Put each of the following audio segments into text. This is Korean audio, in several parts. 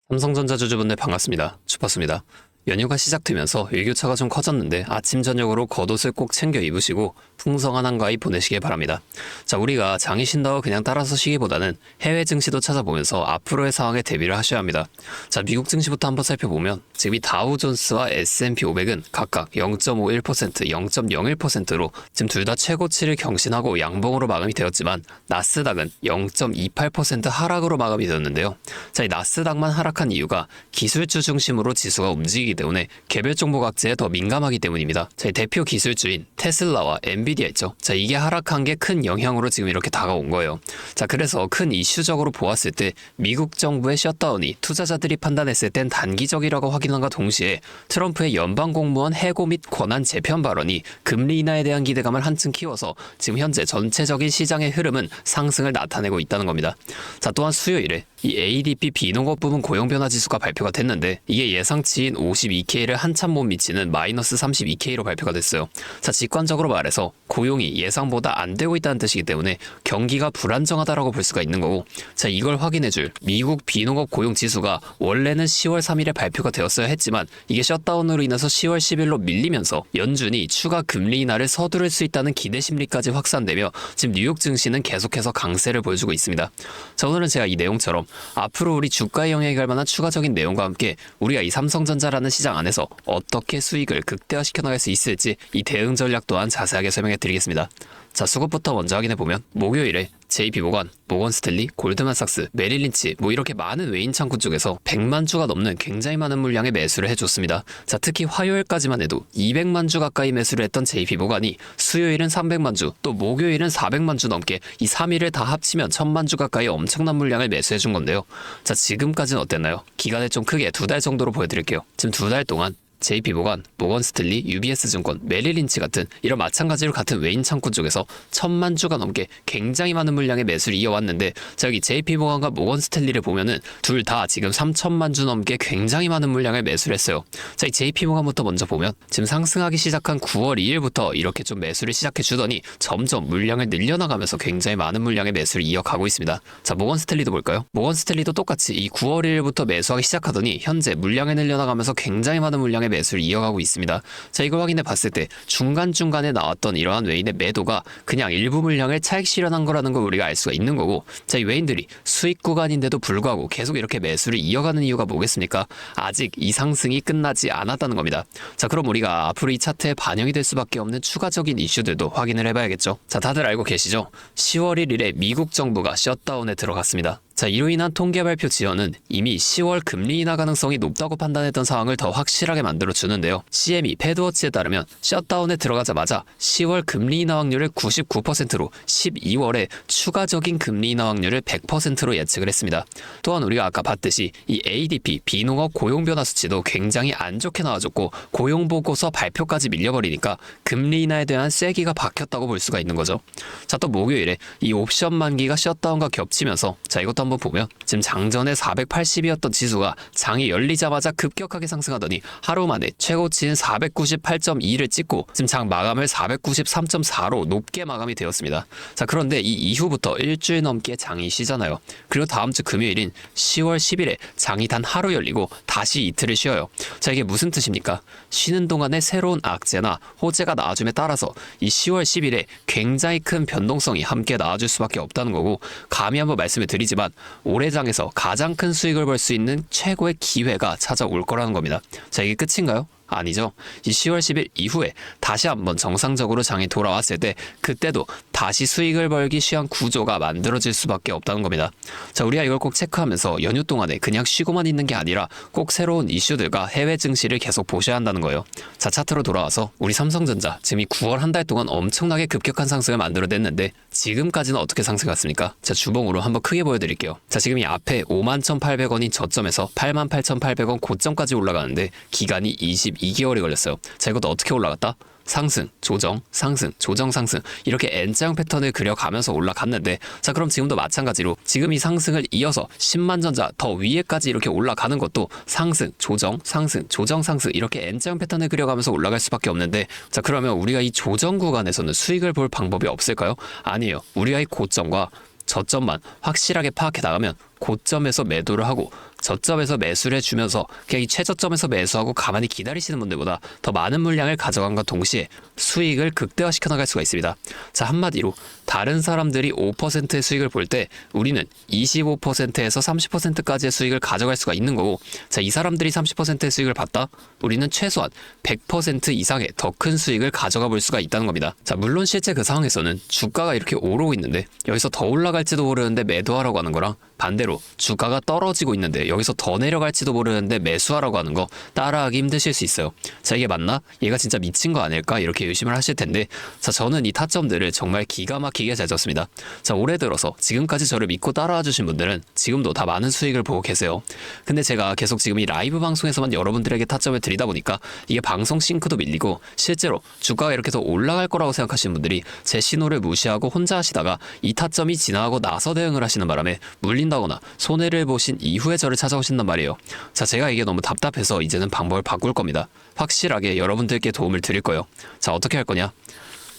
삼성전자 주주분들 반갑습니다. 주파수입니다. 연휴가 시작되면서 일교차가 좀 커졌는데 아침 저녁으로 겉옷을 꼭 챙겨 입으시고 풍성한 한가위 보내시길 바랍니다. 자, 우리가 장이 쉰다고 그냥 따라서 쉬기보다는 해외 증시도 찾아보면서 앞으로의 상황에 대비를 하셔야 합니다. 자, 미국 증시부터 한번 살펴보면 지금 이 다우존스와 S&P 500은 각각 0.51%, 0.01%로 지금 둘 다 최고치를 경신하고 양봉으로 마감이 되었지만 나스닥은 0.28% 하락으로 마감이 되었는데요. 자, 이 나스닥만 하락한 이유가 기술주 중심으로 지수가 움직이기 때문에 개별 종목 악재에 더 민감하기 때문입니다. 자, 이 대표 기술주인 테슬라와 엔비디아 있죠. 자, 이게 하락한 게 큰 영향으로 지금 이렇게 다가온 거예요. 자, 그래서 큰 이슈적으로 보았을 때 미국 정부의 셧다운이 투자자들이 판단했을 땐 단기적이라고 확인함과 동시에 트럼프의 연방 공무원 해고 및 권한 재편 발언이 금리 인하에 대한 기대감을 한층 키워서 지금 현재 전체적인 시장의 흐름은 상승을 나타내고 있다는 겁니다. 자, 또한 수요일에 이 ADP 비농업 부문 고용 변화 지수가 발표가 됐는데 이게 예상치인 52K를 한참 못 미치는 마이너스 32K로 발표가 됐어요. 자, 직관적으로 말해서 고용이 예상보다 안 되고 있다는 뜻이기 때문에 경기가 불안정하다라고 볼 수가 있는 거고, 자, 이걸 확인해줄 미국 비농업 고용 지수가 원래는 10월 3일에 발표가 되었어야 했지만 이게 셧다운으로 인해서 10월 10일로 밀리면서 연준이 추가 금리 인하를 서두를 수 있다는 기대 심리까지 확산되며 지금 뉴욕 증시는 계속해서 강세를 보여주고 있습니다. 자, 오늘은 제가 이 내용처럼 앞으로 우리 주가에 영향이 갈 만한 추가적인 내용과 함께 우리가 이 삼성전자라는 시장 안에서 어떻게 수익을 극대화시켜 나갈 수 있을지 이 대응 전략 또한 자세하게 설명해 드리겠습니다. 자, 수급부터 먼저 확인해보면 목요일에 JP모건, 모건스탠리, 골드만삭스, 메릴린치 이렇게 많은 외인 창구 쪽에서 100만 주가 넘는 굉장히 많은 물량의 매수를 해줬습니다. 자, 특히 화요일까지만 해도 200만 주 가까이 매수를 했던 JP모건이 수요일은 300만 주, 또 목요일은 400만 주 넘게 이 3일을 다 합치면 1000만 주 가까이 엄청난 물량을 매수해준 건데요. 자, 지금까지는 어땠나요? 기간을 좀 크게 2달 정도로 보여드릴게요. 지금 2달 동안 JP모건, 모건스탠리, UBS증권, 메릴린치 같은 이런 마찬가지로 같은 외인 창구 쪽에서 1000만 주가 넘게 굉장히 많은 물량의 매수를 이어왔는데, 자, 여기 JP모건과 모건스탠리를 보면은 둘 다 지금 3000만 주 넘게 굉장히 많은 물량을 매수를 했어요. 자, 이 JP모건부터 먼저 보면 지금 상승하기 시작한 9월 2일부터 이렇게 좀 매수를 시작해 주더니 점점 물량을 늘려나가면서 굉장히 많은 물량의 매수를 이어가고 있습니다. 자, 모건스탠리도 볼까요? 모건스탠리도 똑같이 이 9월 1일부터 매수하기 시작하더니 현재 물량을 늘려나가면서 굉장히 많은 물량의 매수를 이어가고 있습니다. 자, 이걸 확인해 봤을 때 중간중간에 나왔던 이러한 외인의 매도가 그냥 일부 물량을 차익 실현한 거라는 걸 우리가 알 수가 있는 거고, 자, 이 외인들이 수익 구간인데도 불구하고 계속 이렇게 매수를 이어가는 이유가 뭐겠습니까? 아직 이 상승이 끝나지 않았다는 겁니다. 자, 그럼 우리가 앞으로 이 차트에 반영이 될 수밖에 없는 추가적인 이슈들도 확인을 해봐야겠죠. 자, 다들 알고 계시죠? 10월 1일에 미국 정부가 셧다운에 들어갔습니다. 자, 이로 인한 통계 발표 지연은 이미 10월 금리 인하 가능성이 높다고 판단했던 상황을 더 확실하게 만들어주는데요. CME 패드워치에 따르면 셧다운에 들어가자마자 10월 금리 인하 확률을 99%로 12월에 추가적인 금리 인하 확률을 100%로 예측을 했습니다. 또한 우리가 아까 봤듯이 이 ADP 비농업 고용 변화 수치도 굉장히 안 좋게 나와줬고 고용보고서 발표까지 밀려버리니까 금리 인하에 대한 쐐기가 박혔다고 볼 수가 있는 거죠. 자, 또 목요일에 이 옵션 만기가 셧다운과 겹치면서, 자, 이것도 한번 보면 지금 장전에 480이었던 지수가 장이 열리자마자 급격하게 상승하더니 하루 만에 최고치인 498.2를 찍고 지금 장 마감을 493.4로 높게 마감이 되었습니다. 자, 그런데 이 이후부터 일주일 넘게 장이 쉬잖아요. 그리고 다음 주 금요일인 10월 10일에 장이 단 하루 열리고 다시 이틀을 쉬어요. 자, 이게 무슨 뜻입니까? 쉬는 동안에 새로운 악재나 호재가 나와줌에 따라서 이 10월 10일에 굉장히 큰 변동성이 함께 나와줄 수밖에 없다는 거고, 감히 한번 말씀을 드리지만 올해 장에서 가장 큰 수익을 벌 수 있는 최고의 기회가 찾아올 거라는 겁니다. 자, 이게 끝인가요? 아니죠. 이 10월 10일 이후에 다시 한번 정상적으로 장이 돌아왔을 때 그때도 다시 수익을 벌기 쉬운 구조가 만들어질 수밖에 없다는 겁니다. 자, 우리가 이걸 꼭 체크하면서 연휴 동안에 그냥 쉬고만 있는 게 아니라 꼭 새로운 이슈들과 해외 증시를 계속 보셔야 한다는 거예요. 자, 차트로 돌아와서 우리 삼성전자 지금 이 9월 한 달 동안 엄청나게 급격한 상승을 만들어냈는데 지금까지는 어떻게 상승했습니까? 자, 주봉으로 한번 크게 보여드릴게요. 자, 지금 이 앞에 51,800원인 저점에서 88,800원 고점까지 올라가는데 기간이 22개월이 걸렸어요. 자, 이것도 어떻게 올라갔다? 상승, 조정, 상승, 조정, 상승 이렇게 N자형 패턴을 그려가면서 올라갔는데, 자, 그럼 지금도 마찬가지로 지금 이 상승을 이어서 10만전자 더 위에까지 이렇게 올라가는 것도 상승, 조정, 상승, 조정, 상승 이렇게 N자형 패턴을 그려가면서 올라갈 수밖에 없는데, 자, 그러면 우리가 이 조정 구간에서는 수익을 볼 방법이 없을까요? 아니에요. 우리가 이 고점과 저점만 확실하게 파악해 나가면 고점에서 매도를 하고 저점에서 매수를 해주면서 그냥 이 최저점에서 매수하고 가만히 기다리시는 분들보다 더 많은 물량을 가져간과 동시에 수익을 극대화시켜 나갈 수가 있습니다. 자, 한마디로 다른 사람들이 5%의 수익을 볼 때 우리는 25%에서 30%까지의 수익을 가져갈 수가 있는 거고, 자, 이 사람들이 30%의 수익을 봤다? 우리는 최소한 100% 이상의 더 큰 수익을 가져가 볼 수가 있다는 겁니다. 자, 물론 실제 그 상황에서는 주가가 이렇게 오르고 있는데 여기서 더 올라갈지도 모르는데 매도하라고 하는 거랑, 반대로 주가가 떨어지고 있는데 여기서 더 내려갈지도 모르는데 매수하라고 하는 거 따라하기 힘드실 수 있어요. 자, 이게 맞나? 얘가 진짜 미친 거 아닐까? 이렇게 의심을 하실 텐데, 자, 저는 이 타점들을 정말 기가 막히게 잘 쳤습니다. 자, 올해 들어서 지금까지 저를 믿고 따라와 주신 분들은 지금도 다 많은 수익을 보고 계세요. 근데 제가 계속 지금 이 라이브 방송에서만 여러분들에게 타점을 드리다 보니까 이게 방송 싱크도 밀리고, 실제로 주가가 이렇게 더 올라갈 거라고 생각하시는 분들이 제 신호를 무시하고 혼자 하시다가 이 타점이 지나가고 나서 대응을 하시는 바람에 물린다거나 손해를 보신 이후에 저를 찾아오신단 말이에요. 자, 제가 이게 너무 답답해서 이제는 방법을 바꿀 겁니다. 확실하게 여러분들께 도움을 드릴 거예요. 자, 어떻게 할 거냐?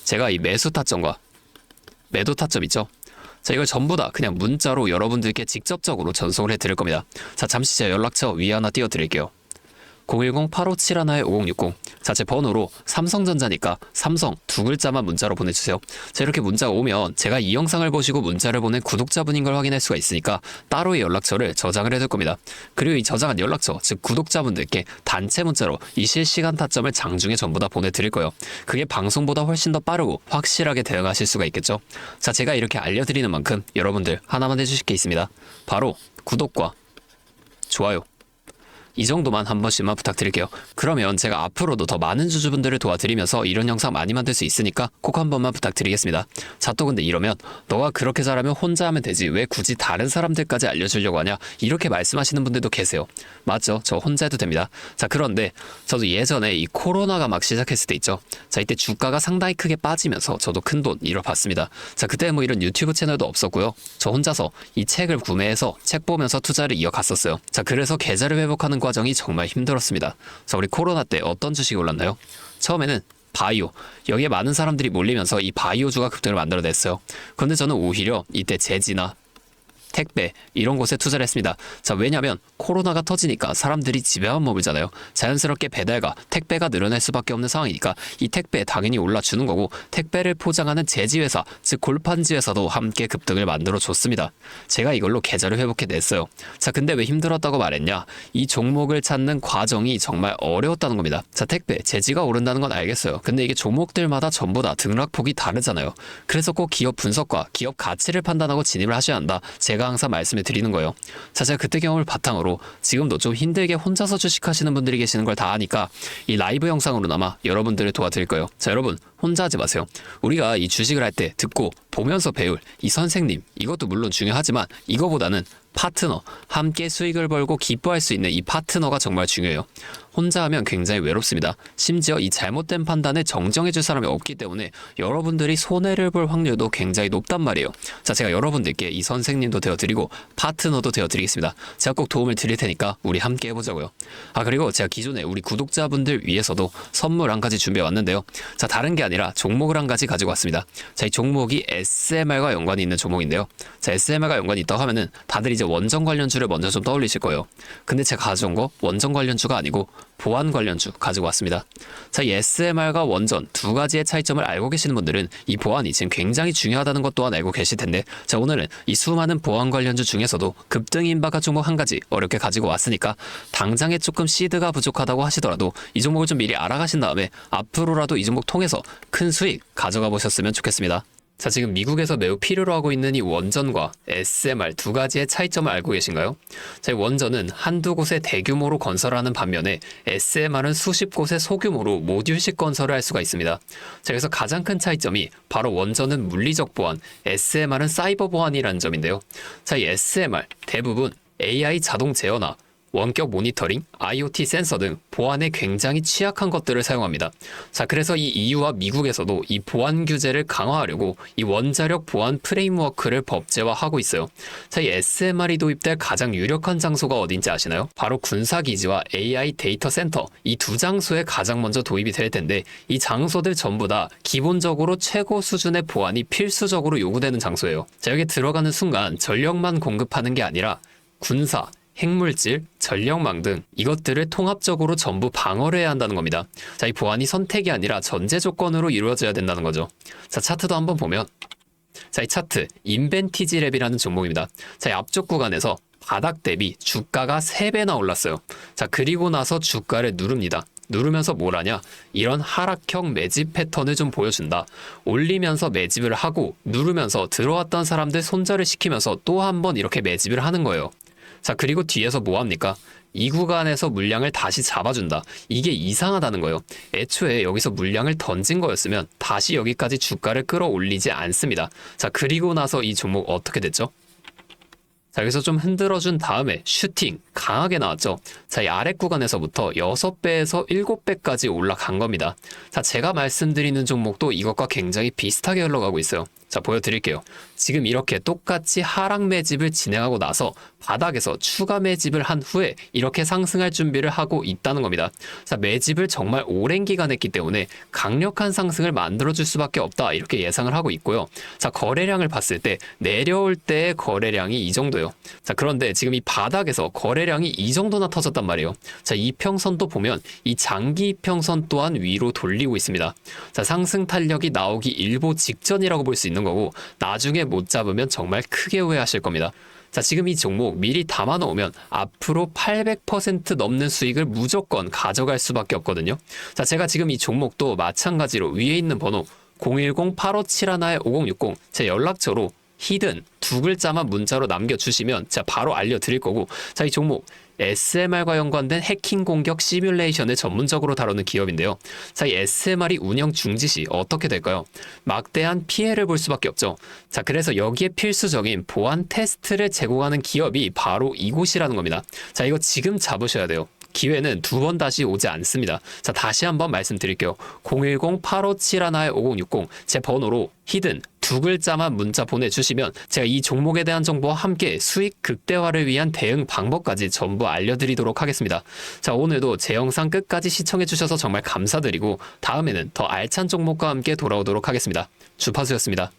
제가 이 매수 타점과 매도 타점 있죠? 자, 이걸 전부 다 그냥 문자로 여러분들께 직접적으로 전송을 해드릴 겁니다. 자, 잠시 제 연락처 위에 하나 띄워드릴게요. 010-8571-5060. 자, 제 번호로 삼성전자니까 삼성 두 글자만 문자로 보내주세요. 자, 이렇게 문자가 오면 제가 이 영상을 보시고 문자를 보낸 구독자분인 걸 확인할 수가 있으니까 따로의 연락처를 저장을 해둘 겁니다. 그리고 이 저장한 연락처, 즉 구독자분들께 단체 문자로 이 실시간 타점을 장중에 전부 다 보내드릴 거예요. 그게 방송보다 훨씬 더 빠르고 확실하게 대응하실 수가 있겠죠. 자, 제가 이렇게 알려드리는 만큼 여러분들 하나만 해주실 게 있습니다. 바로 구독과 좋아요. 이 정도만 한 번씩만 부탁드릴게요. 그러면 제가 앞으로도 더 많은 주주분들을 도와드리면서 이런 영상 많이 만들 수 있으니까 꼭 한 번만 부탁드리겠습니다. 자, 또 근데 이러면 너가 그렇게 잘하면 혼자 하면 되지 왜 굳이 다른 사람들까지 알려주려고 하냐, 이렇게 말씀하시는 분들도 계세요. 맞죠? 저 혼자 해도 됩니다. 자, 그런데 저도 예전에 이 코로나가 막 시작했을 때 있죠. 자, 이때 주가가 상당히 크게 빠지면서 저도 큰돈 잃어봤습니다. 자, 그때 뭐 이런 유튜브 채널도 없었고요. 저 혼자서 이 책을 구매해서 책 보면서 투자를 이어갔었어요. 자, 그래서 계좌를 회복하는 과정이 정말 힘들었습니다. 자, 우리 코로나 때 어떤 주식이 올랐나요? 처음에는 바이오, 여기에 많은 사람들이 몰리면서 이 바이오주가 급등을 만들어냈어요. 그런데 저는 오히려 이때 제지나 택배 이런 곳에 투자를 했습니다. 자, 왜냐면 코로나가 터지니까 사람들이 집에만 머물잖아요. 자연스럽게 배달과 택배가 늘어날 수밖에 없는 상황이니까 이 택배 당연히 올라주는 거고, 택배를 포장하는 제지회사, 즉 골판지 회사도 함께 급등을 만들어줬습니다. 제가 이걸로 계좌를 회복해냈어요. 자, 근데 왜 힘들었다고 말했냐? 이 종목을 찾는 과정이 정말 어려웠다는 겁니다. 자, 택배, 제지가 오른다는 건 알겠어요. 근데 이게 종목들마다 전부 다 등락폭이 다르잖아요. 그래서 꼭 기업 분석과 기업 가치를 판단하고 진입을 하셔야 한다. 제가 항상 말씀을 드리는 거예요. 자, 제가 그때 경험을 바탕으로 지금도 좀 힘들게 혼자서 주식하시는 분들이 계시는 걸 다 아니까 이 라이브 영상으로나마 여러분들을 도와드릴 거예요. 자, 여러분 혼자 하지 마세요. 우리가 이 주식을 할 때 듣고 보면서 배울 이 선생님, 이것도 물론 중요하지만 이거보다는 파트너, 함께 수익을 벌고 기뻐할 수 있는 이 파트너가 정말 중요해요. 혼자 하면 굉장히 외롭습니다. 심지어 이 잘못된 판단을 정정해줄 사람이 없기 때문에 여러분들이 손해를 볼 확률도 굉장히 높단 말이에요. 자, 제가 여러분들께 이 선생님도 되어드리고 파트너도 되어드리겠습니다. 제가 꼭 도움을 드릴 테니까 우리 함께 해보자고요. 아, 그리고 제가 기존에 우리 구독자분들 위해서도 선물 한 가지 준비해왔는데요. 자, 다른 게 아니라 종목을 한 가지 가지고 왔습니다. 자, 이 종목이 SMR과 연관이 있는 종목인데요. 자, SMR과 연관이 있다고 하면은 다들 이제 원전 관련주를 먼저 좀 떠올리실 거예요. 근데 제가 가져온 거 원전 관련주가 아니고 보안 관련주 가지고 왔습니다. 자, 이 SMR과 원전 두 가지의 차이점을 알고 계시는 분들은 이 보안이 지금 굉장히 중요하다는 것 또한 알고 계실 텐데, 자, 오늘은 이 수많은 보안 관련주 중에서도 급등 임박한 종목 한 가지 어렵게 가지고 왔으니까 당장에 조금 시드가 부족하다고 하시더라도 이 종목을 좀 미리 알아가신 다음에 앞으로라도 이 종목 통해서 큰 수익 가져가 보셨으면 좋겠습니다. 자, 지금 미국에서 매우 필요로 하고 있는 이 원전과 SMR 두 가지의 차이점을 알고 계신가요? 자, 이 원전은 한두 곳에 대규모로 건설하는 반면에 SMR은 수십 곳에 소규모로 모듈식 건설을 할 수가 있습니다. 자, 그래서 가장 큰 차이점이 바로 원전은 물리적 보안, SMR은 사이버 보안이라는 점인데요. 자, 이 SMR 대부분 AI 자동 제어나 원격 모니터링, IoT 센서 등 보안에 굉장히 취약한 것들을 사용합니다. 자, 그래서 이 EU와 미국에서도 이 보안 규제를 강화하려고 이 원자력 보안 프레임워크를 법제화하고 있어요. 자, 이 SMR이 도입될 가장 유력한 장소가 어딘지 아시나요? 바로 군사기지와 AI 데이터 센터, 이 두 장소에 가장 먼저 도입이 될 텐데, 이 장소들 전부 다 기본적으로 최고 수준의 보안이 필수적으로 요구되는 장소예요. 자, 여기 들어가는 순간 전력만 공급하는 게 아니라 군사, 핵물질, 전력망 등 이것들을 통합적으로 전부 방어를 해야 한다는 겁니다. 자, 이 보안이 선택이 아니라 전제 조건으로 이루어져야 된다는 거죠. 자, 차트도 한번 보면, 자, 이 차트 인벤티지 랩이라는 종목입니다. 자, 이 앞쪽 구간에서 바닥 대비 주가가 3배나 올랐어요. 자, 그리고 나서 주가를 누릅니다. 누르면서 뭘 하냐? 이런 하락형 매집 패턴을 좀 보여준다. 올리면서 매집을 하고 누르면서 들어왔던 사람들 손절을 시키면서 또 한 번 이렇게 매집을 하는 거예요. 자, 그리고 뒤에서 뭐 합니까? 이 구간에서 물량을 다시 잡아준다. 이게 이상하다는 거예요. 애초에 여기서 물량을 던진 거였으면 다시 여기까지 주가를 끌어올리지 않습니다. 자, 그리고 나서 이 종목 어떻게 됐죠? 자, 여기서 좀 흔들어준 다음에 슈팅 강하게 나왔죠. 자, 이 아래 구간에서부터 6배에서 7배까지 올라간 겁니다. 자, 제가 말씀드리는 종목도 이것과 굉장히 비슷하게 흘러가고 있어요. 자, 보여드릴게요. 지금 이렇게 똑같이 하락 매집을 진행하고 나서 바닥에서 추가 매집을 한 후에 이렇게 상승할 준비를 하고 있다는 겁니다. 자, 매집을 정말 오랜 기간 했기 때문에 강력한 상승을 만들어줄 수밖에 없다, 이렇게 예상을 하고 있고요. 자, 거래량을 봤을 때 내려올 때의 거래량이 이 정도예요. 자, 그런데 지금 이 바닥에서 거래량이 이 정도나 터졌단 말이에요. 자, 이평선도 보면 이 장기 이평선 또한 위로 돌리고 있습니다. 자, 상승 탄력이 나오기 일보 직전이라고 볼 수 있는 거고, 나중에 못 잡으면 정말 크게 후회하실 겁니다. 자, 지금 이 종목 미리 담아 놓으면 앞으로 800% 넘는 수익을 무조건 가져갈 수밖에 없거든요. 자, 제가 지금 이 종목도 마찬가지로 위에 있는 번호 010-8571-5060 제 연락처로 히든 2글자만 문자로 남겨주시면 제가 바로 알려드릴 거고, 자, 이 종목 SMR과 연관된 해킹 공격 시뮬레이션을 전문적으로 다루는 기업인데요. 자, 이 SMR이 운영 중지 시 어떻게 될까요? 막대한 피해를 볼 수밖에 없죠. 자, 그래서 여기에 필수적인 보안 테스트를 제공하는 기업이 바로 이곳이라는 겁니다. 자, 이거 지금 잡으셔야 돼요. 기회는 2번 다시 오지 않습니다. 자, 다시 한번 말씀드릴게요. 010-8571-5060 제 번호로 히든 2글자만 문자 보내주시면 제가 이 종목에 대한 정보와 함께 수익 극대화를 위한 대응 방법까지 전부 알려드리도록 하겠습니다. 자, 오늘도 제 영상 끝까지 시청해주셔서 정말 감사드리고 다음에는 더 알찬 종목과 함께 돌아오도록 하겠습니다. 주파수였습니다.